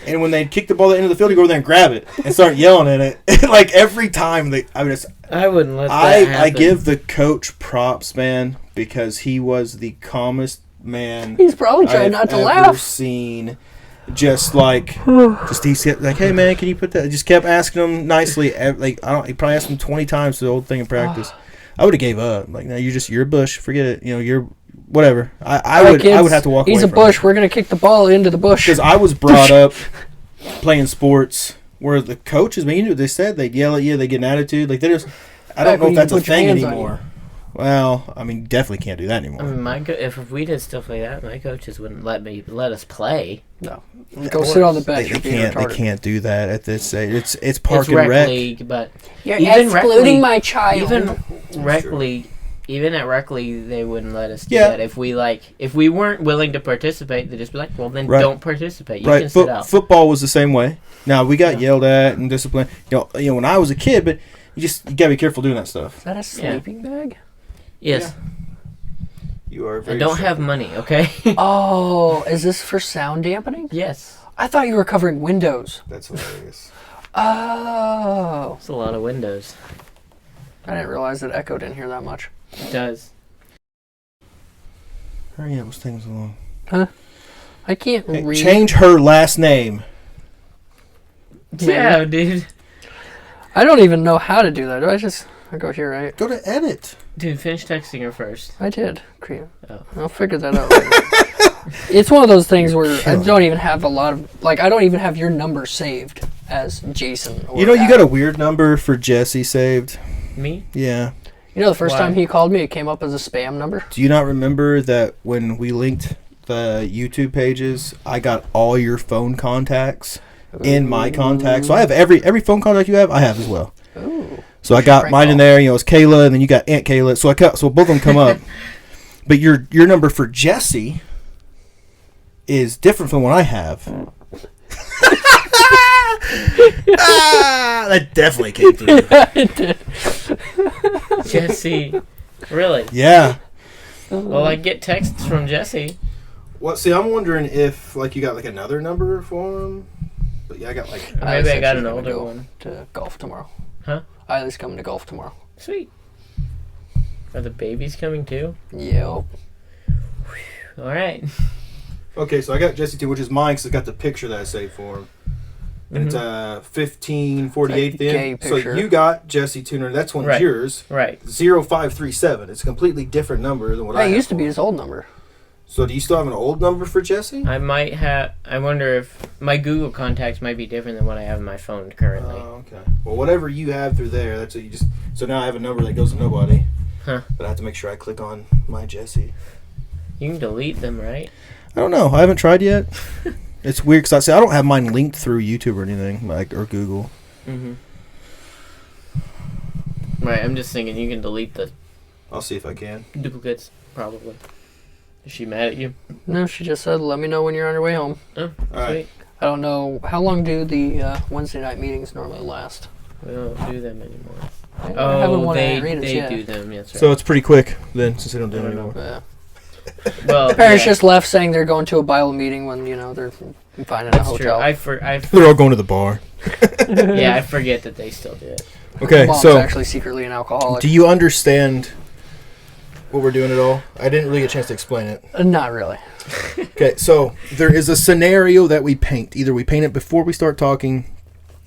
And when they'd kick the ball at the end of the field, he'd go over there and grab it and start yelling at it. Like every time, I wouldn't let that happen. I give the coach props, man, because he was the calmest man. He's probably trying not to laugh. I've seen. Just he said, like, "Hey man, can you put that?" Just kept asking him nicely. He probably asked him 20 times the whole thing in practice. I would have gave up. Like, no, you're a Bush. Forget it. You're whatever. I would have to walk away. He's a Bush. We're gonna kick the ball into the bush. Because I was brought up playing sports where the coaches, man, you knew what they said. They'd yell at you. They get an attitude. Like, they just. I don't know if that's a thing anymore. Well, I mean, definitely can't do that anymore. I mean, if we did stuff like that, my coaches wouldn't let us play. No, go sit on the bench. They can't do that at this age. It's park it's and rec league, but you're excluding my child. Even rec league, even at Ruckley, they wouldn't let us do that. If we weren't willing to participate, they'd just be like, well, then don't participate. You can sit out. Football was the same way. Now, we got yelled at and disciplined. You know, when I was a kid, but you got to be careful doing that stuff. Is that a sleeping bag? Yes. Yeah. You are very I don't have money, okay? Oh, is this for sound dampening? Yes. I thought you were covering windows. That's hilarious. Oh. It's a lot of windows. I didn't realize that Echo didn't hear that much. It does. Hurry up, let's take this along. Huh? I can't read. Change her last name. Yeah, dude. I don't even know how to do that. I go here, right? Go to edit. Dude, finish texting her first. I did. Oh. I'll figure that out later. It's one of those things where I don't even have a lot of... Like, I don't even have your number saved as Jason. Or you got a weird number for Jesse saved. Me? Yeah. You know, the first time he called me, it came up as a spam number. Do you not remember that when we linked the YouTube pages, I got all your phone contacts in my contacts? So I have every phone contact you have, I have as well. Ooh. So I got mine in there. You know, it's Kayla, and then you got Aunt Kayla. So both of them come up. But your number for Jesse is different from what I have. That definitely came through. Yeah, it did. Jesse. Really? Yeah. Well, I get texts from Jesse. Well, see, I'm wondering if you got another number for him. But yeah, I got maybe I got an older one. To golf tomorrow. Huh? Eileen's coming to golf tomorrow. Sweet. Are the babies coming too? Yep. All right. Okay, so I got Jesse too, which is mine because I got the picture that I saved for him. And it's 1548 then. So you got Jesse Tuner. That's one's yours. Right. 0537. It's a completely different number than what I have. It used to be his old number. So do you still have an old number for Jesse? I might have. I wonder if my Google contacts might be different than what I have in my phone currently. Oh, okay. Well, whatever you have through there, that's what you just. So now I have a number that goes to nobody. Huh. But I have to make sure I click on my Jesse. You can delete them, right? I don't know. I haven't tried yet. It's weird because I don't have mine linked through YouTube or anything, or Google. Mm-hmm. Right, I'm just thinking you can delete the... I'll see if I can. Duplicates, probably. Is she mad at you? No, she just said, let me know when you're on your way home. Oh, all sweet. right. I don't know. How long do the Wednesday night meetings normally last? We don't do them anymore. I haven't wanted to read it they yet. do them, yes, right. So it's pretty quick then, since they don't do it anymore. Yeah. Well, The parents just left saying they're going to a Bible meeting when, they're finding a hotel. True. They're all going to the bar. Yeah, I forget that they still do it. Okay, Mom's so actually secretly an alcoholic. do you understand what we're doing at all? I didn't really get a chance to explain it. Not really. Okay, so there is a scenario that we paint. Either we paint it before we start talking,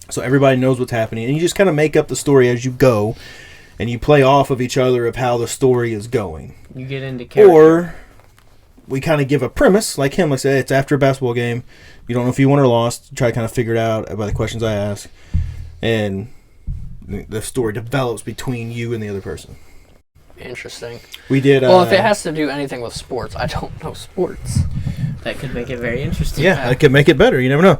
so everybody knows what's happening, and you just kind of make up the story as you go, and you play off of each other of how the story is going. You get into character. Or we kind of give a premise, like him. Like I said, it's after a basketball game. You don't know if you won or lost. You try to kind of figure it out by the questions I ask, and the story develops between you and the other person. Interesting. We did. Well, if it has to do anything with sports, I don't know sports. That could make it very interesting. Yeah, that could make it better. You never know.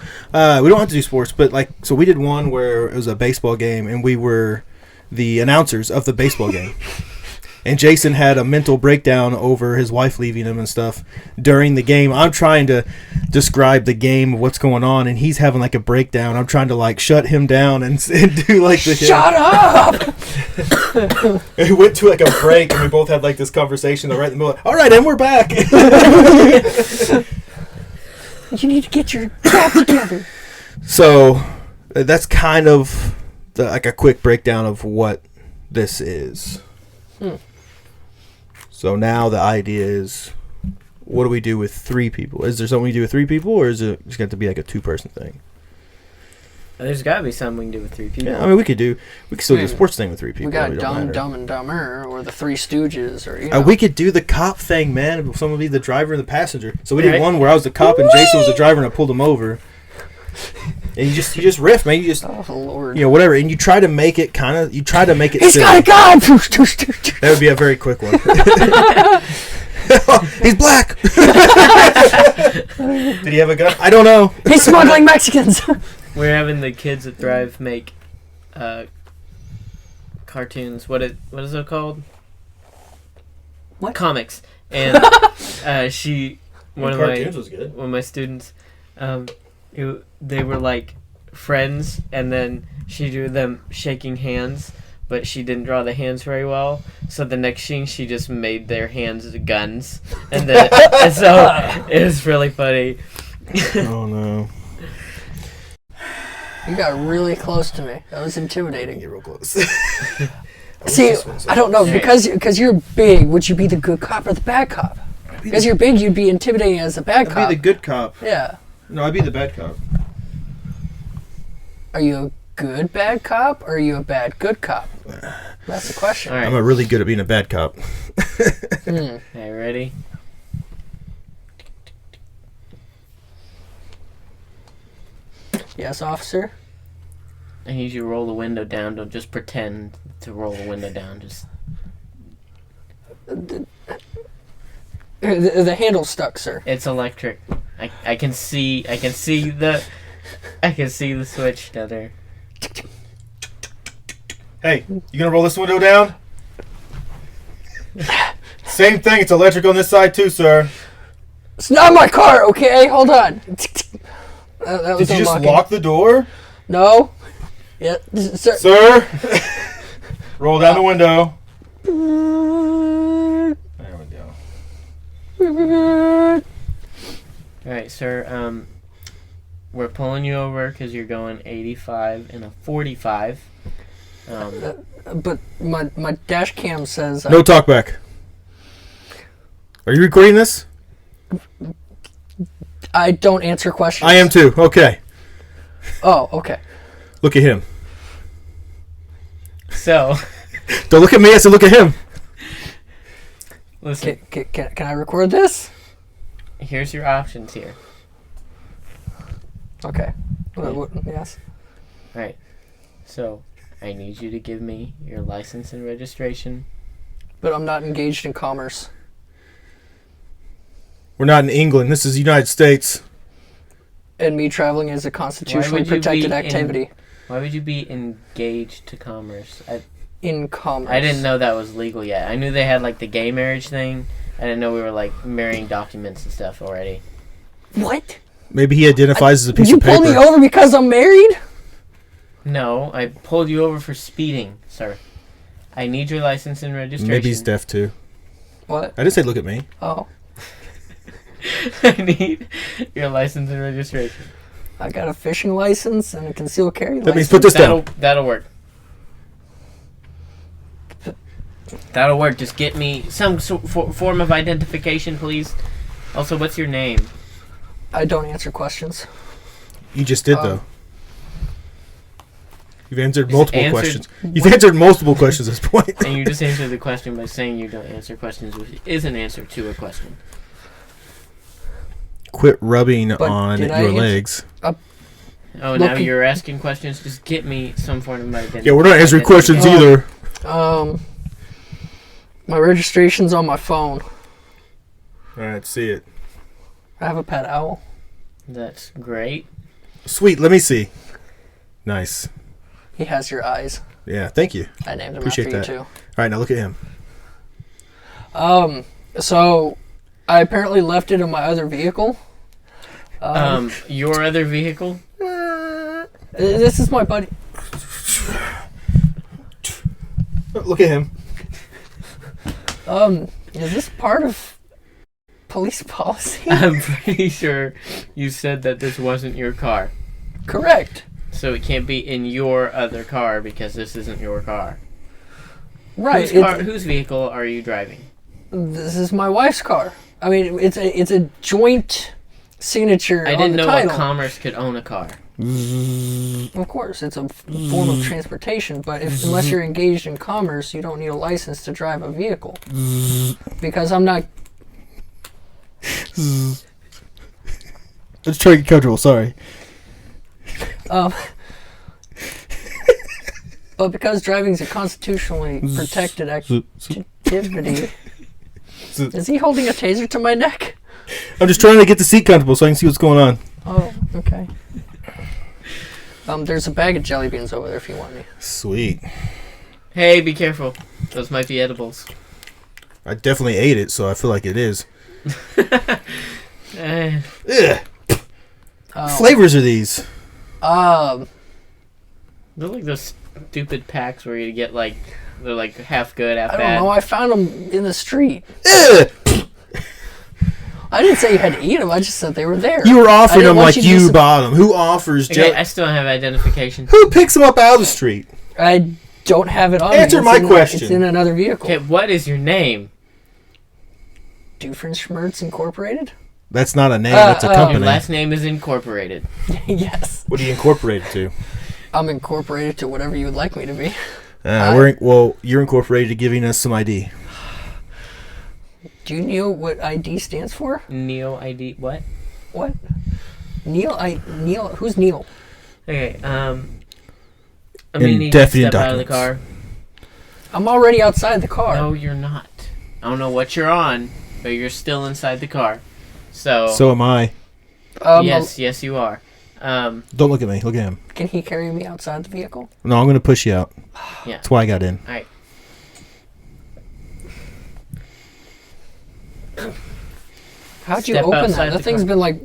We don't have to do sports, but so we did one where it was a baseball game, and we were the announcers of the baseball game. And Jason had a mental breakdown over his wife leaving him and stuff during the game. I'm trying to describe the game, what's going on, and he's having a breakdown. I'm trying to shut him down and do the Shut up! And we went to a break, and we both had this conversation right in the middle. All right, and we're back. You need to get your crap together. So that's kind of a quick breakdown of what this is. So now the idea is, what do we do with 3 people? Is there something we do with 3 people, or is it just got to be a 2-person thing? There's got to be something we can do with 3 people. Yeah, I mean we could still do a sports thing with 3 people. We got It don't Dumb, matter. Dumb, and Dumber, or the Three Stooges, or We could do the cop thing, man. Someone would be the driver and the passenger. So we did one where I was the cop and Jason was the driver, and I pulled him over. And you just riff, man. You just, oh Lord, whatever. And you try to make it He's got a silly. gun. That would be a very quick one. He's black. Did he have a gun? I don't know. He's smuggling Mexicans. We're having the kids at Thrive make cartoons. What is it called? What? Comics. And one of my students, they were like friends, and then she drew them shaking hands, but she didn't draw the hands very well. So the next scene, she just made their hands guns, and then and so it was really funny. Oh no! You got really close to me. That was intimidating. You're real close. See, I don't know, because you're big. Would you be the good cop or the bad cop? Because you're big, you'd be intimidating as the bad cop. I'd be the good cop. Yeah. No, I'd be the bad cop. Are you a good bad cop or are you a bad good cop? That's the question. Right. I'm really good at being a bad cop. Okay, ready? Yes, officer? I need you to roll the window down. Don't just pretend to roll the window down. Just the handle's stuck, sir. it's electric. I can see the switch down there. Hey, you gonna roll this window down? Same thing. It's electric on this side too, sir. It's not my car, okay? Hold on. That was Did you just unlocking. lock the door? No. Yeah, sir. Sir, roll down the window. There we go. All right, sir. We're pulling you over because you're going 85 in a 45. But my dash cam says... No talk back. Are you recording this? I don't answer questions. I am too. Okay. Oh, okay. Look at him. So, Don't look at me. I said look at him. listen. Can I record this? Here's your options here. Okay. Yes. All right. So, I need you to give me your license and registration. But I'm not engaged in commerce. We're not in England. This is the United States. And me traveling is a constitutionally protected activity. Why would you be engaged to commerce? In commerce. I didn't know that was legal yet. I knew they had like the gay marriage thing. I didn't know we were like marrying documents and stuff already. What? Maybe he identifies as a piece Did of you paper. pull me over because I'm married? No, I pulled you over for speeding, sir. I need your license and registration. Maybe he's deaf too. What? I didn't say look at me. Oh. I need your license and registration. I got a fishing license and a concealed carry license. That means put this down. That'll work. That'll work. Just get me some form of identification, please. Also, what's your name? I don't answer questions. You just did though. You've answered multiple questions. You've What? answered multiple questions at this point. And you just answered the question by saying you don't answer questions, which is an answer to a question. Quit rubbing But on did I your answer- legs. Oh, now you're asking questions? Just get me some form of identity. Yeah, we're not answering questions either. My registration's on my phone. All right, see it. I have a pet owl. That's great. Sweet, let me see. Nice. He has your eyes. Yeah, thank you. I named him Appreciate after that. you All right, now look at him. too. So I apparently left it in my other vehicle. Your other vehicle? This is my buddy. Look at him. Is this part of police policy? I'm pretty sure you said that this wasn't your car. Correct. So it can't be in your other car because this isn't your car. Right. Whose vehicle are you driving? This is my wife's car. I mean, it's a joint signature. I on didn't the know title. that Commerce could own a car. Of course, it's a form of transportation, but unless you're engaged in commerce, you don't need a license to drive a vehicle. Because I'm not... Let's try to get comfortable, sorry. But because driving is a constitutionally protected activity... Is he holding a taser to my neck? I'm just trying to get the seat comfortable so I can see what's going on. Oh, okay. There's a bag of jelly beans over there if you want me. Sweet. Hey, be careful. Those might be edibles. I definitely ate it, so I feel like it is. Ugh. Flavors are these? They're like those stupid packs where you get like they're like half good, half bad. I don't know. I found them in the street. Ugh. I didn't say you had to eat them. I just said they were there. You were offering them like you bought them. Who offers? Okay, I still don't have identification. Who picks them up out of the street? I don't have it on me. Answer my question. It's in another vehicle. Okay, what is your name? Doofenshmirtz Incorporated? That's not a name. That's a company. Your last name is incorporated. Yes. What are you incorporated to? I'm incorporated to whatever you would like me to be. You're incorporated to giving us some ID. Do you know what ID stands for? Neil ID. What? What? Neil? Who's Neil? Okay. I'm gonna need to step out of the car. I'm already outside the car. No, you're not. I don't know what you're on, but you're still inside the car. So am I. Yes, you are. Don't look at me. Look at him. Can he carry me outside the vehicle? No, I'm going to push you out. Yeah. That's why I got in. All right. How'd you open that? That thing's been like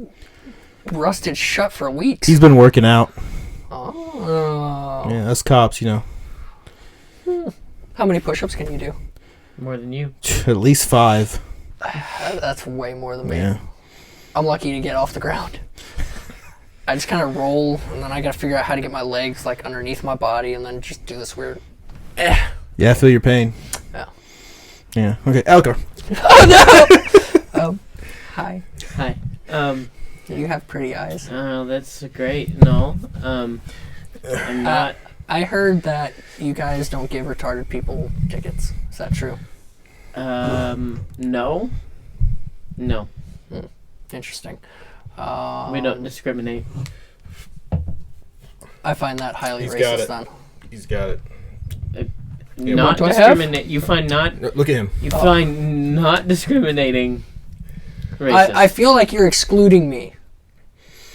rusted shut for weeks. He's been working out. Oh. Yeah, us cops, you know. How many push-ups can you do? More than you. At least 5. That's way more than me. Yeah. I'm lucky to get off the ground. I just kind of roll, and then I got to figure out how to get my legs like underneath my body, and then just do this weird. Yeah, I feel your pain. Yeah. Yeah. Okay, Alcar. Oh no. Hi. Hi. You have pretty eyes. Oh, that's great. No. I'm not. I heard that you guys don't give retarded people tickets. Is that true? No. No. Interesting. We don't discriminate. I find that highly racist then. He's got it. Not discriminate. You find not. Look at him. You find not discriminating racist. I feel like you're excluding me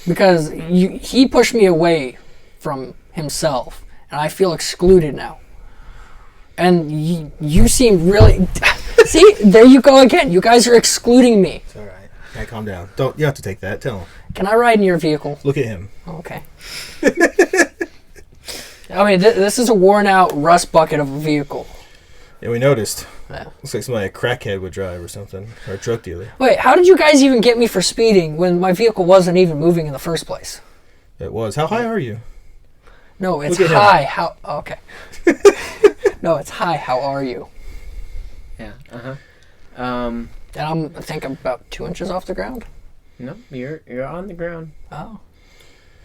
because he pushed me away from himself, and I feel excluded now. And you seem really. See, there you go again. You guys are excluding me. It's all right. Okay, calm down. Don't. You have to take that. Tell him. Can I ride in your vehicle? Look at him. Okay. I mean, this is a worn-out rust bucket of a vehicle. Yeah, we noticed. Yeah. Looks like somebody a crackhead would drive or something, or a drug dealer. Wait, how did you guys even get me for speeding when my vehicle wasn't even moving in the first place? It was. How high are you? No, it's high. How? Okay. No, it's hi. How are you? Yeah. And I think I'm about 2 inches off the ground. No, you're on the ground. Oh,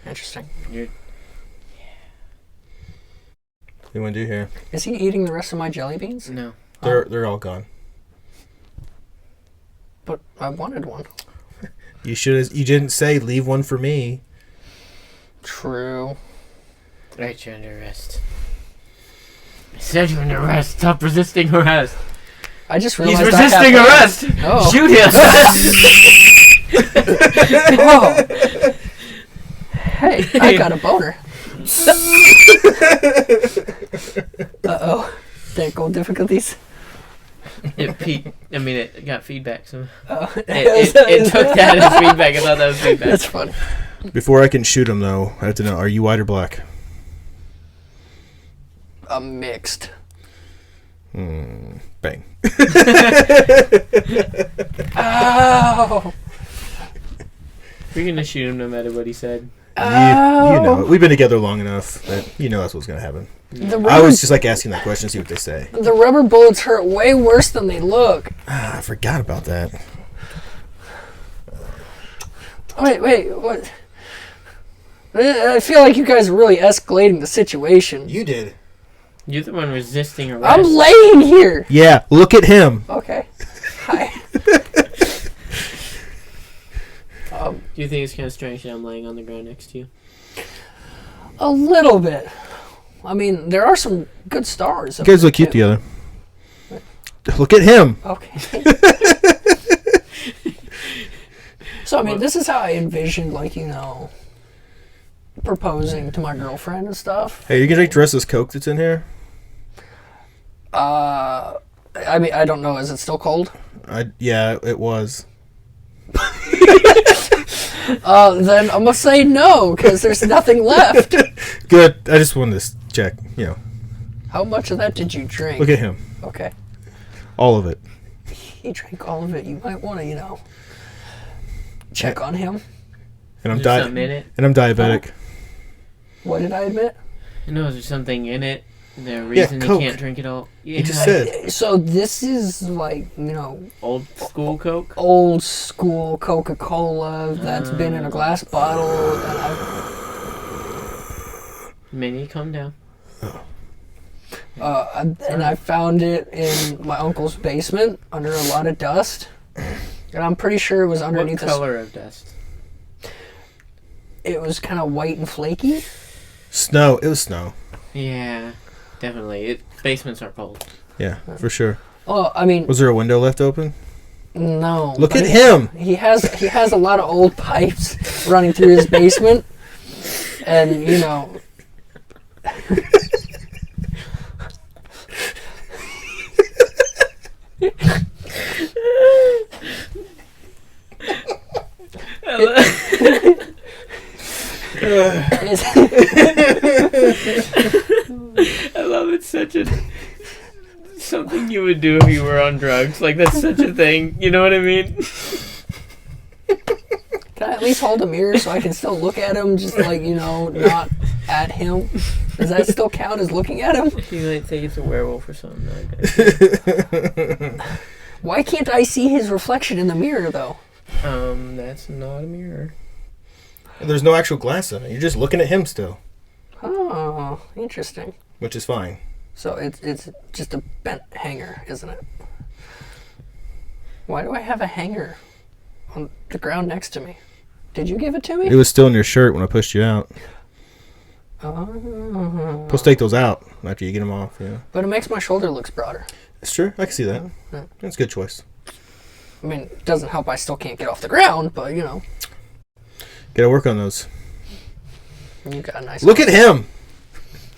interesting. What do you want to do here? Is he eating the rest of my jelly beans? No. They're all gone. But I wanted one. You should. You didn't say leave one for me. True. Right, you're under arrest. I said you're under arrest. Stop resisting arrest. I just realized he's resisting arrest. Oh. Shoot him. Oh. Hey, I got a boner. Uh-oh. Technical difficulties. It got feedback. So It took that as feedback. I thought that was feedback. That's funny. Before I can shoot him, though, I have to know: are you white or black? I'm mixed. Bang. Ow! We're gonna shoot him no matter what he said. You know it. We've been together long enough that you know that's what's gonna happen. I was just like asking that question to see what they say. The rubber bullets hurt way worse than they look. I forgot about that. Wait, what? I feel like you guys are really escalating the situation. You did. You're the one resisting arrest. I'm laying here. Yeah, look at him. Okay. Hi. Do you think it's kind of strange that I'm laying on the ground next to you? A little bit. I mean, there are some good stars. You guys look cute together. Look at him. Okay. So, I mean, this is how I envisioned, proposing to my girlfriend and stuff. Hey, you gonna drink the rest of this Coke that's in here? I mean, I don't know. Is it still cold? Yeah, it was. Then I'm gonna say no because there's nothing left. Good. I just wanted to check. How much of that did you drink? Look at him. Okay. All of it. He drank all of it. You might want to, check on him. And I'm something in it? And I'm diabetic. What did I admit? No, is there something in it? The reason you can't drink it all? Yeah. You just said. So this is like, Old school Coke? Old school Coca-Cola that's been in a glass bottle. Minnie, calm down. And I found it in my uncle's basement under a lot of dust. And I'm pretty sure it was underneath. What color of dust? It was kind of white and flaky. Snow. It was snow. Yeah, definitely. Basements are cold. Yeah, for sure. Oh, I mean. Was there a window left open? No. Look at him. He has a lot of old pipes running through his basement, and I love it. Such something you would do if you were on drugs. Like, that's such a thing. You know what I mean? Can I at least hold a mirror so I can still look at him, just like, not at him? Does that still count as looking at him? You might think it's a werewolf or something. Why can't I see his reflection in the mirror, though? That's not a mirror. There's no actual glass in it. You're just looking at him still. Oh, interesting. Which is fine. So it's just a bent hanger, isn't it? Why do I have a hanger on the ground next to me? Did you give it to me? It was still in your shirt when I pushed you out. Oh. Supposed to take those out after you get them off, yeah. But it makes my shoulder look broader. It's true. I can see that. Yeah. That's a good choice. I mean, it doesn't help I still can't get off the ground, but, Gotta work on those. You got a nice Look at him!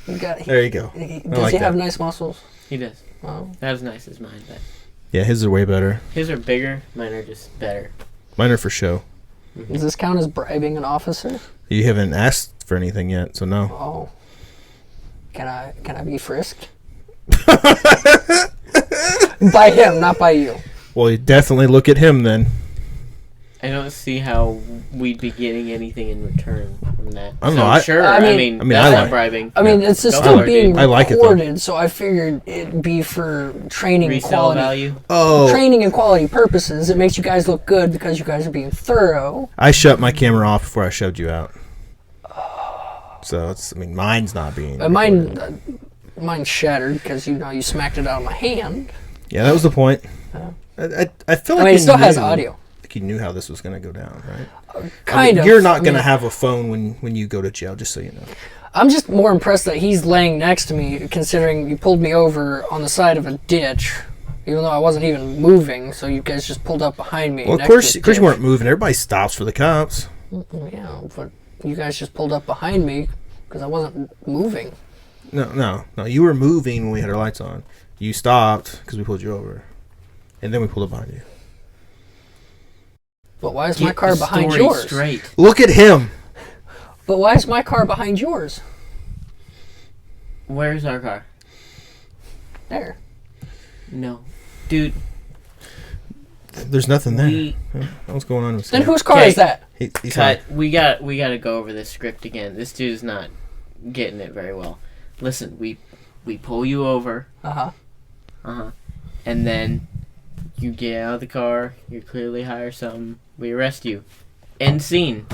There you go. Does he have nice muscles? He does. Oh. Not as nice as mine, but... Yeah, his are way better. His are bigger. Mine are just better. Mine are for show. Mm-hmm. Does this count as bribing an officer? You haven't asked for anything yet, so no. Oh. Can I be frisked? By him, not by you. Well, you definitely look at him then. I don't see how we'd be getting anything in return from that. I don't know. Sure. I mean that's not like bribing. I mean, it's still being recorded, like so I figured it'd be for training resale quality. value. Oh. Training and quality purposes. It makes you guys look good because you guys are being thorough. I shut my camera off before I shoved you out. So mine's not being. Mine's shattered because you smacked it out of my hand. Yeah, that was the point. I feel like it still has audio. Like you knew how this was going to go down, right? Kind of. You're not going to have a phone when you go to jail, just so you know. I'm just more impressed that he's laying next to me, considering you pulled me over on the side of a ditch, even though I wasn't even moving. So you guys just pulled up behind me. Well, of course you weren't moving. Everybody stops for the cops. Yeah, but you guys just pulled up behind me because I wasn't moving. No. You were moving when we had our lights on. You stopped because we pulled you over, and then we pulled up behind you. But why is my car behind yours? Straight. Look at him. But why is my car behind yours? Where's our car? There. No. Dude. There's nothing there. What's going on with Then whose car is that? He's cut. We got to go over this script again. This dude's not getting it very well. Listen, we pull you over. And then you get out of the car. You're clearly high or something. We arrest you. End scene.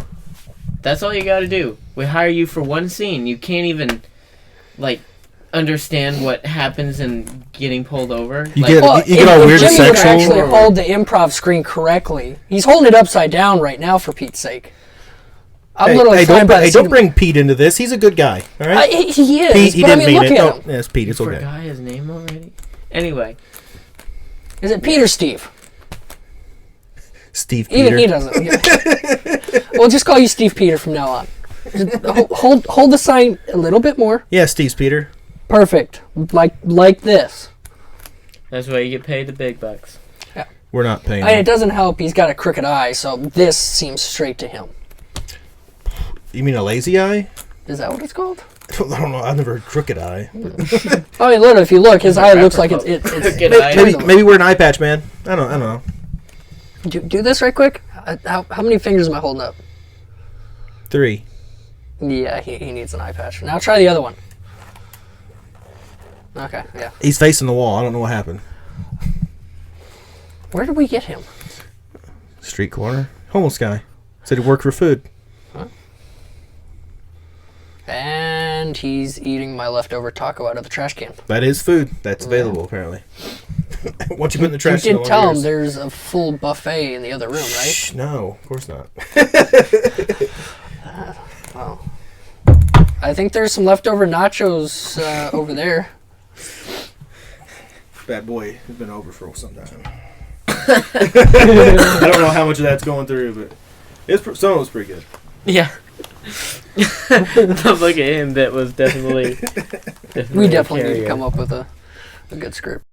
That's all you got to do. We hire you for one scene. You can't even understand what happens in getting pulled over. You get all weird and Jimmy would sexual. actually hold the improv screen correctly. He's holding it upside down right now, for Pete's sake. Don't bring Pete into this. He's a good guy. All right. He is. Pete, he but didn't mean look it. at him. No, it's Pete. It's okay. Forgot his name already. Anyway. Is it Pete or Steve? Steve Peter. Even he doesn't. Yeah. We'll just call you Steve Peter from now on. Just hold the sign a little bit more. Yeah, Steve's Peter. Perfect. Like this. That's why you get paid the big bucks. Yeah. We're not paying. It doesn't help. He's got a crooked eye, so this seems straight to him. You mean a lazy eye? Is that what it's called? I don't know. I've never heard crooked eye. I mean, literally, if you look, his eye looks like it's maybe wear an eye patch, man. I don't know. Do this right quick. How many fingers am I holding up? 3. Yeah, he needs an eye patch. Now try the other one. Okay, yeah. He's facing the wall. I don't know what happened. Where did we get him? Street corner. Homeless guy. Said he worked for food. Huh? And he's eating my leftover taco out of the trash can. That is food. That's available, apparently. Once you put in the trash can. You did tell him there's a full buffet in the other room, right? Shh, no, of course not. Well, I think there's some leftover nachos over there. Bad boy has been over for some time. I don't know how much of that's going through, but some of it was pretty good. Yeah. The look at him bit was definitely we definitely need to come up with a good script.